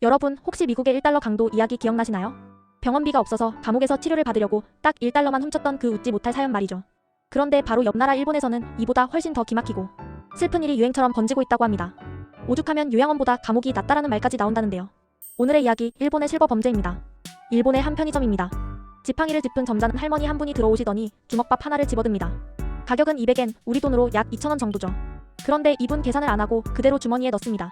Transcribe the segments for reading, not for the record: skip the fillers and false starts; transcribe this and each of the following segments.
여러분 혹시 미국의 1달러 강도 이야기 기억나시나요? 병원비가 없어서 감옥에서 치료를 받으려고 딱 1달러만 훔쳤던 그 웃지 못할 사연 말이죠. 그런데 바로 옆 나라 일본에서는 이보다 훨씬 더 기막히고 슬픈 일이 유행처럼 번지고 있다고 합니다. 오죽하면 요양원보다 감옥이 낫다라는 말까지 나온다는데요. 오늘의 이야기, 일본의 실버 범죄입니다. 일본의 한 편의점입니다. 지팡이를 짚은 점잖은 할머니 한 분이 들어오시더니 주먹밥 하나를 집어듭니다. 가격은 200엔, 우리 돈으로 약 2,000원 정도죠. 그런데 이분 계산을 안 하고 그대로 주머니에 넣습니다.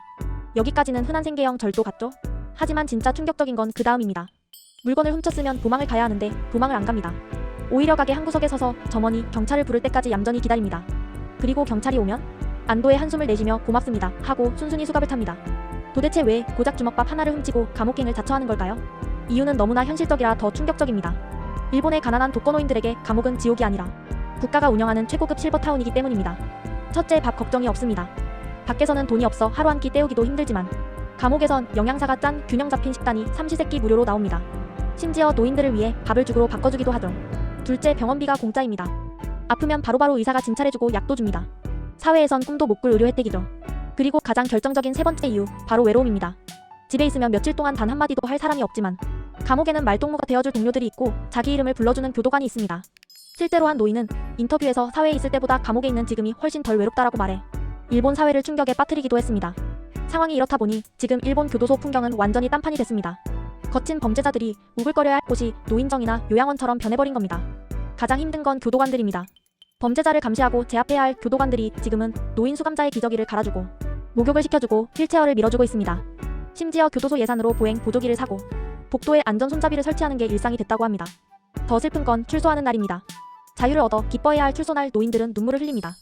여기까지는 흔한 생계형 절도 같죠? 하지만 진짜 충격적인 건 그 다음입니다. 물건을 훔쳤으면 도망을 가야 하는데 도망을 안 갑니다. 오히려 가게 한 구석에 서서 점원이 경찰을 부를 때까지 얌전히 기다립니다. 그리고 경찰이 오면 안도의 한숨을 내쉬며 고맙습니다 하고 순순히 수갑을 탑니다. 도대체 왜 고작 주먹밥 하나를 훔치고 감옥행을 자처하는 걸까요? 이유는 너무나 현실적이라 더 충격적입니다. 일본의 가난한 독거노인들에게 감옥은 지옥이 아니라 국가가 운영하는 최고급 실버타운이기 때문입니다. 첫째, 밥 걱정이 없습니다. 밖에서는 돈이 없어 하루 한 끼 때우기도 힘들지만 감옥에선 영양사가 짠 균형 잡힌 식단이 삼시세끼 무료로 나옵니다. 심지어 노인들을 위해 밥을 죽으로 바꿔주기도 하죠. 둘째, 병원비가 공짜입니다. 아프면 바로바로 의사가 진찰해주고 약도 줍니다. 사회에선 꿈도 못 꿀 의료 혜택이죠. 그리고 가장 결정적인 세 번째 이유, 바로 외로움입니다. 집에 있으면 며칠 동안 단 한마디도 할 사람이 없지만 감옥에는 말동무가 되어줄 동료들이 있고 자기 이름을 불러주는 교도관이 있습니다. 실제로 한 노인은 인터뷰에서 사회에 있을 때보다 감옥에 있는 지금이 훨씬 덜 외롭다라고 말해 일본 사회를 충격에 빠뜨리기도 했습니다. 상황이 이렇다 보니 지금 일본 교도소 풍경은 완전히 딴판이 됐습니다. 거친 범죄자들이 우글거려야 할 곳이 노인정이나 요양원처럼 변해버린 겁니다. 가장 힘든 건 교도관들입니다. 범죄자를 감시하고 제압해야 할 교도관들이 지금은 노인 수감자의 기저귀를 갈아주고 목욕을 시켜주고 휠체어를 밀어주고 있습니다. 심지어 교도소 예산으로 보행 보조기를 사고 복도에 안전 손잡이를 설치하는 게 일상이 됐다고 합니다. 더 슬픈 건 출소하는 날입니다. 자유를 얻어 기뻐해야 할 출소날 노인들은 눈물을 흘립니다.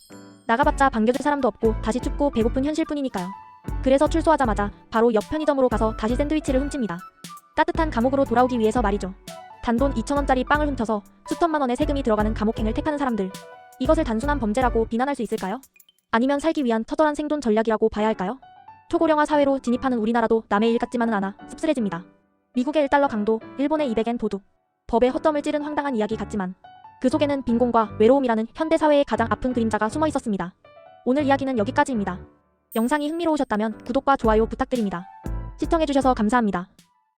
나가봤자 반겨줄 사람도 없고 다시 춥고 배고픈 현실뿐이니까요. 그래서 출소하자마자 바로 옆 편의점으로 가서 다시 샌드위치를 훔칩니다. 따뜻한 감옥으로 돌아오기 위해서 말이죠. 단돈 2,000원짜리 빵을 훔쳐서 수천만 원의 세금이 들어가는 감옥행을 택하는 사람들. 이것을 단순한 범죄라고 비난할 수 있을까요? 아니면 살기 위한 처절한 생존 전략이라고 봐야 할까요? 초고령화 사회로 진입하는 우리나라도 남의 일 같지만은 않아 씁쓸해집니다. 미국의 1달러 강도, 일본의 200엔 도둑. 법의 허점을 찌른 황당한 이야기 같지만 그 속에는 빈곤과 외로움이라는 현대사회의 가장 아픈 그림자가 숨어 있었습니다. 오늘 이야기는 여기까지입니다. 영상이 흥미로우셨다면 구독과 좋아요 부탁드립니다. 시청해주셔서 감사합니다.